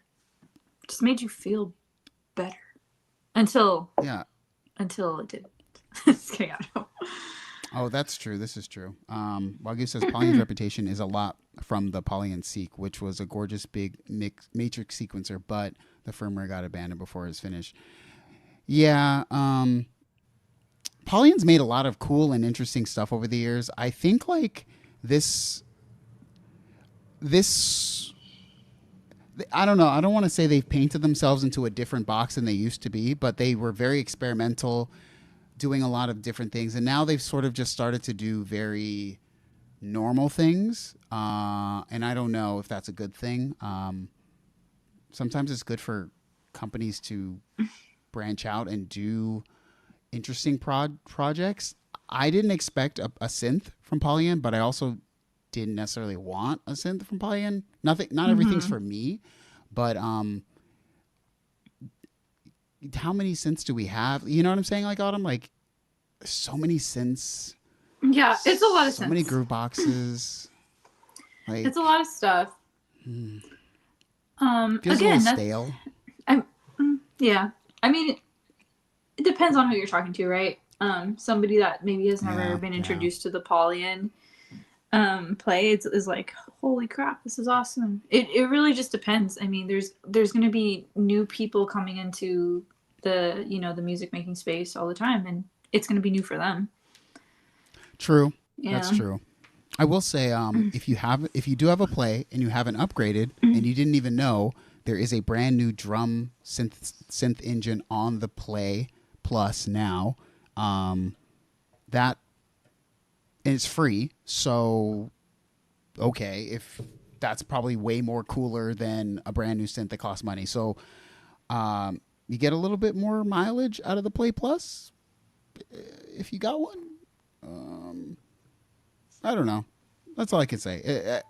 just made you feel better until it didn't. Just kidding, I don't know. Oh, that's true. This is true. Wagyu says Polyend's reputation is a lot from the Polyend Seek, which was a gorgeous big matrix sequencer, but the firmware got abandoned before it was finished. Yeah, Polyend's made a lot of cool and interesting stuff over the years. I think like this I don't know. I don't want to say they've painted themselves into a different box than they used to be, but they were very experimental, doing a lot of different things. And now they've sort of just started to do very normal things. And I don't know if that's a good thing. Sometimes it's good for companies to branch out and do interesting projects. I didn't expect a synth from Polyend, but I also didn't necessarily want a synth from Polyend. Not everything's for me, but how many synths do we have? You know what I'm saying? Like Autumn, like so many synths. Yeah, it's a lot of so many groove boxes. Like, it's a lot of stuff. feels Again, a little stale. Yeah, I mean, it depends on who you're talking to, right? Somebody that maybe has never been introduced to the Polyend play is like, holy crap, this is awesome. It really just depends. I mean, there's going to be new people coming into the the music making space all the time, and it's going to be new for them. True. Yeah. That's true. I will say, if you do have a play and you haven't upgraded and you didn't even know, there is a brand new drum synth engine on the Play Plus now. That and it's free, so okay, if that's probably way more cooler than a brand new synth that costs money. So you get a little bit more mileage out of the Play Plus if you got one. I don't know. That's all I can say.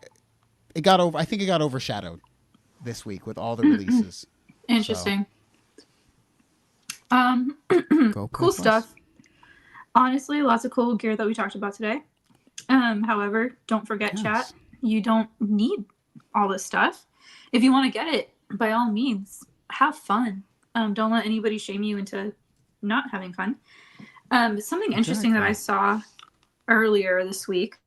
It got over. I think it got overshadowed this week with all the releases. Interesting. Go cool stuff. Honestly, lots of cool gear that we talked about today. However, don't forget, chat, you don't need all this stuff. If you want to get it, by all means, have fun. Don't let anybody shame you into not having fun. Something interesting that I saw earlier this week.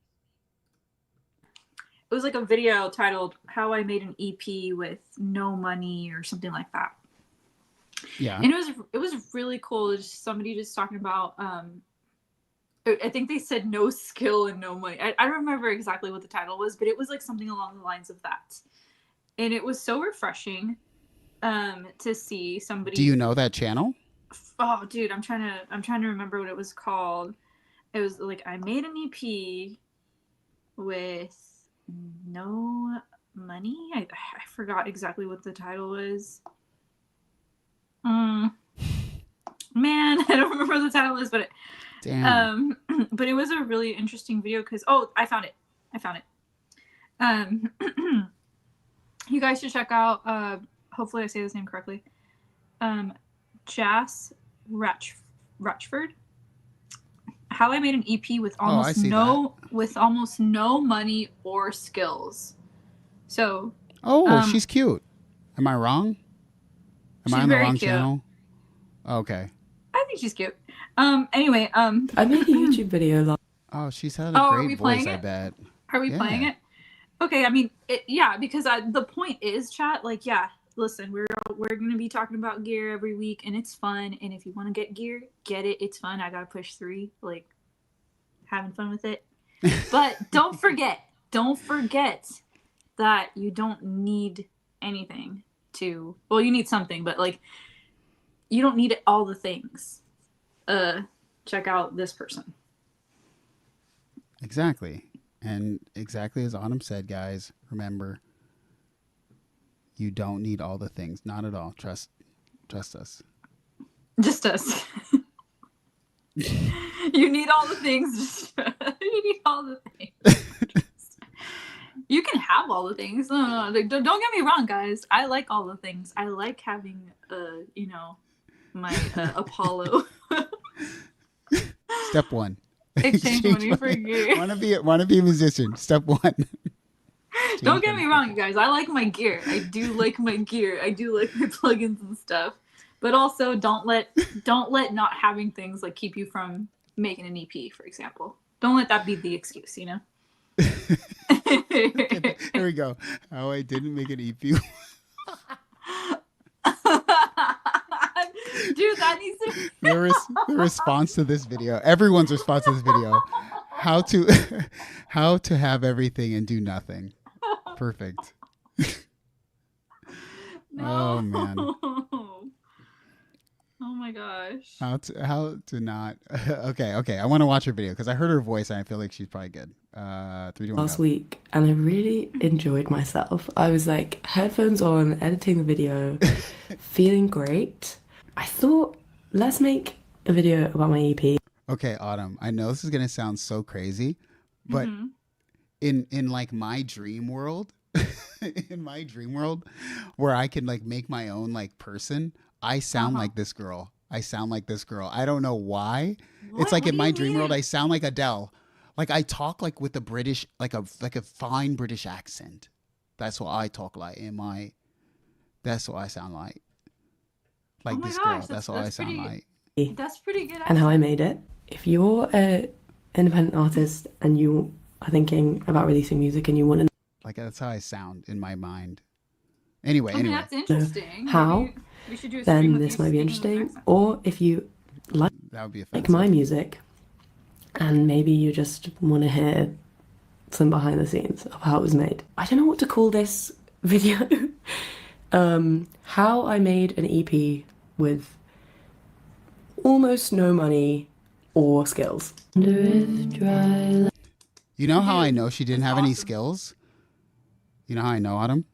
It was like a video titled "How I Made an EP with No Money" or something like that. Yeah, and it was really cool. Just somebody just talking about. I think they said no skill and no money. I don't remember exactly what the title was, but it was like something along the lines of that. And it was so refreshing to see somebody. Do you know that channel? Oh, dude, I'm trying to remember what it was called. It was like, I made an EP with no money. I forgot exactly what the title was. Man, I don't remember what the title is, but Damn. But it was a really interesting video because I found it. You guys should check out. Hopefully, I say this name correctly. Jas Rutchford. How I made an EP with almost no money or skills. So. She's cute. Am I wrong? Am I on the wrong channel? Okay. I think she's cute. Anyway, I made a YouTube video. Oh, she's had a great voice, I bet. Are we playing it? Okay, I mean, because the point is, chat, like, listen, we're going to be talking about gear every week, and it's fun, and if you want to get gear, get it. It's fun. I got to push 3, like, having fun with it. But don't forget that you don't need anything to, well, you need something, but, like, you don't need all the things. Check out this person. Exactly. And exactly as Autumn said, guys, remember, you don't need all the things. Not at all. Trust us. Just us. You need all the things. You need all the things. You can have all the things. No, like, don't get me wrong, guys. I like all the things. I like having, my Apollo. Step 1. Exchange money for gear. Want to be a musician. Step 1. Don't get me wrong, you guys. I like my gear. I do like my gear. I do like my plugins and stuff. But also, don't let not having things like keep you from making an EP, for example. Don't let that be the excuse, you know. Okay, here we go. How I didn't make an EP. Dude, that needs to be The response to this video. Everyone's response to this video. How to have everything and do nothing. Perfect. No. Oh man. Oh my gosh. How to not. Okay. I want to watch her video because I heard her voice and I feel like she's probably good. 3, 2, 1, last go. week, and I really enjoyed myself. I was like headphones on, editing the video, feeling great. I thought, let's make a video about my EP. Okay, Autumn. I know this is gonna sound so crazy, but in like my dream world, where I can like make my own like person, I sound like this girl. I don't know why. What? It's like What in do my you dream mean? world, I sound like Adele. Like I talk like with a British, like a fine British accent. That's what I talk like in my. That's what I sound like. Like Oh my this gosh, girl. That's what I sound pretty- like. That's pretty good. And how I made it. If you're an independent artist and you are thinking about releasing music and you want to Like that's how I sound in my mind. Anyway, I mean, anyway. that's interesting. how, Maybe we should do a stream then with this you might be speaking with interesting. accent. Or if you That would be like offensive. my music and maybe you just want to hear some behind the scenes of how it was made. I don't know what to call this video. How I made an EP with almost no money or skills. You know how I know she didn't That's have any awesome. skills? You know how I know, Autumn?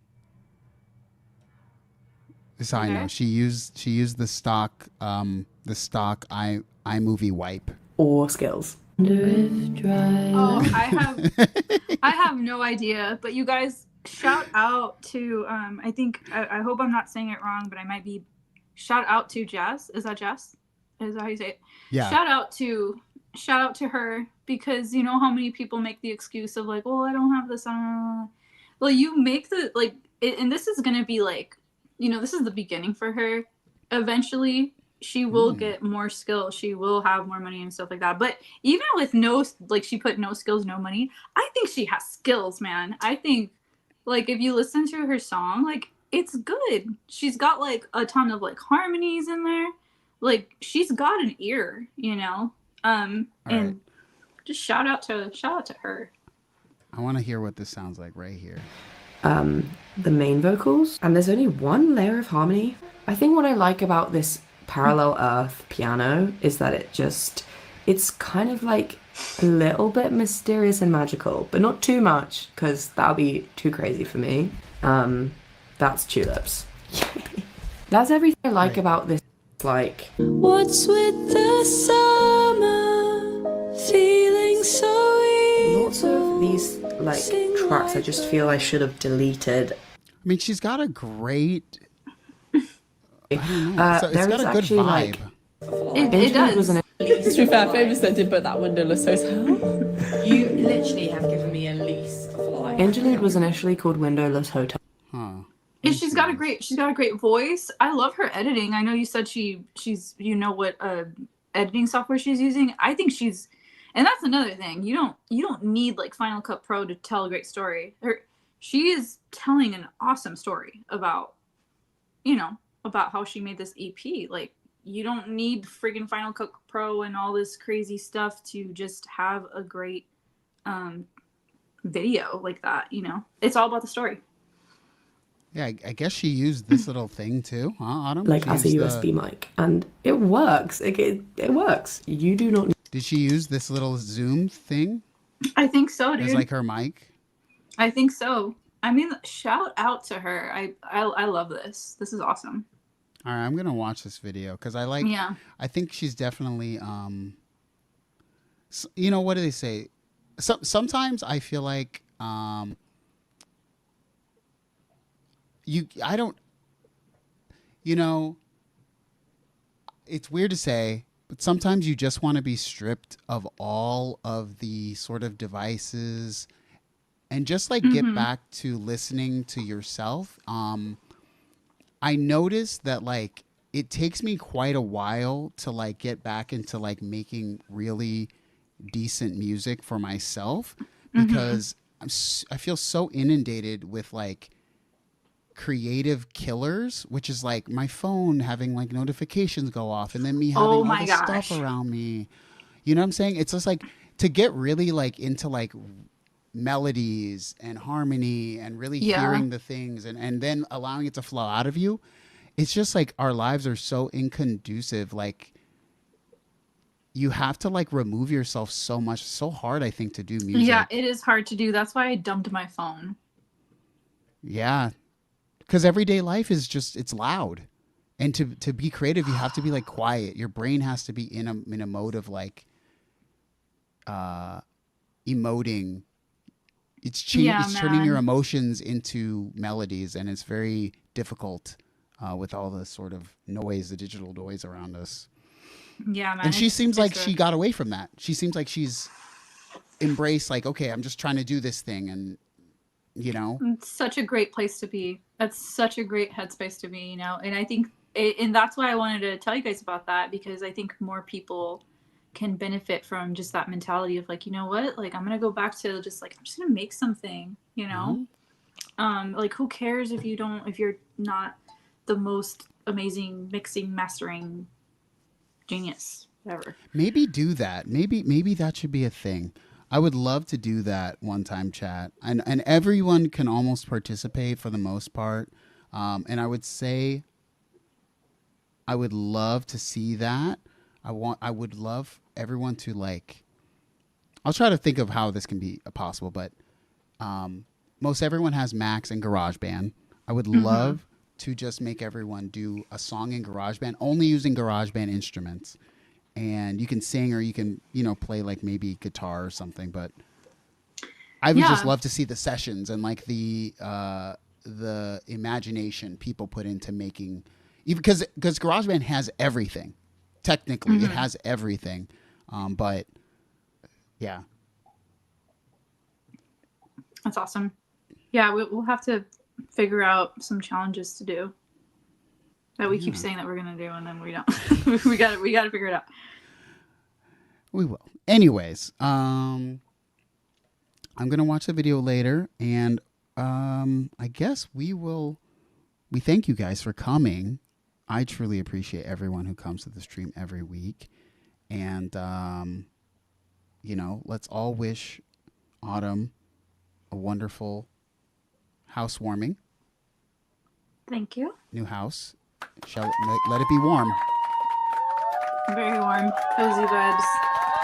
This is how I know. Okay. She used the stock iMovie wipe. Or skills. Oh, I have no idea. But you guys, shout out to I think I hope I'm not saying it wrong, but I might be. Shout out to Jess. Is that Jess? Is that how you say it? Yeah. Shout out to her, because you know how many people make the excuse of like, well, I don't have this. Well, you make the like, and this is gonna be like, you know, this is the beginning for her. Eventually, she will get more skills. She will have more money and stuff like that. But even with no, like, she put no skills, no money. I think she has skills, man. I think, like, if you listen to her song, like, it's good. She's got like a ton of like harmonies in there. Like, she's got an ear, you know. And right. just shout out to her. I want to hear what this sounds like right here. The main vocals, and there's only one layer of harmony. I think what I like about this Parallel Earth piano is that it's kind of like a little bit mysterious and magical, but not too much, because that'll be too crazy for me. That's tulips. That's everything I like about this. Like, What's with the summer feeling so evil? lots of these like tracks I just feel I should have deleted. I mean, she's got a great. I don't know. It's There got is a good actually, vibe. like, It Interlude was does. an To be fair, famous I did put that windowless hotel. You literally have given me a lease of life. Interlude was initially called Windowless Hotel. Huh. And she's got a great voice. I love her editing. I know you said she's you know what editing software she's using. I think she's, and that's another thing. You don't need like Final Cut Pro to tell a great story. She is telling an awesome story about, you know, about how she made this EP. Like, you don't need friggin' Final Cut Pro and all this crazy stuff to just have a great video like that, you know. It's all about the story. Yeah, I guess she used this little thing too, huh, Autumn? Like She as a used USB mic, and it works. It works. You do not. Did she use this little Zoom thing I think so, dude. as like her mic? I think so. I mean, shout out to her. I love this. This is awesome. All right, I'm gonna watch this video because I like. Yeah. I think she's definitely. You know, what do they say? Sometimes I feel like I don't, you know, it's weird to say, but sometimes you just want to be stripped of all of the sort of devices and just like get back to listening to yourself. I noticed that like it takes me quite a while to like get back into like making really decent music for myself because I feel so inundated with like creative killers, which is like my phone having like notifications go off and then me having all this stuff around me. You know what I'm saying? It's just like to get really like into like melodies and harmony and really hearing the things and then allowing it to flow out of you. It's just like our lives are so inconducive. Like you have to like remove yourself so much, so hard, I think, to do music. Yeah, it is hard to do. That's why I dumped my phone. Yeah. Because everyday life is just, it's loud. And to be creative, you have to be like quiet. Your brain has to be in a mode of like emoting. It's turning your emotions into melodies, and it's very difficult with all the sort of noise, the digital noise around us. Yeah, man. And she seems like she got away from that. She seems like she's embraced like, okay, I'm just trying to do this thing, and you know. It's such a great place to be. That's such a great headspace to be, you know. And I think, and that's why I wanted to tell you guys about that, because I think more people can benefit from just that mentality of like, you know what, like I'm gonna go back to just like, I'm just gonna make something, you know. Like who cares if you're not the most amazing mixing, mastering genius ever. Maybe do that. Maybe that should be a thing. I would love to do that one time, chat, and everyone can almost participate for the most part. And I would say I would love to see that. I would love everyone to like, I'll try to think of how this can be possible, but most everyone has Macs and GarageBand. I would love to just make everyone do a song in GarageBand, only using GarageBand instruments. And you can sing or you can, you know, play like maybe guitar or something. But I would just love to see the sessions and like the imagination people put into making, even because GarageBand has everything. Technically, it has everything. But yeah. That's awesome. Yeah, we'll have to figure out some challenges to do that we keep saying that we're gonna do, and then we don't. we gotta figure it out. We will. Anyways, I'm gonna watch the video later, and I guess we thank you guys for coming. I truly appreciate everyone who comes to the stream every week, and you know, let's all wish Autumn a wonderful housewarming. Thank you. New house. Let it be warm. Very warm. Cozy vibes.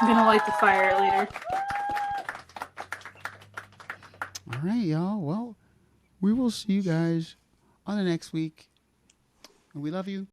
I'm gonna light the fire later. All right, y'all. Well, we will see you guys on the next week. And we love you.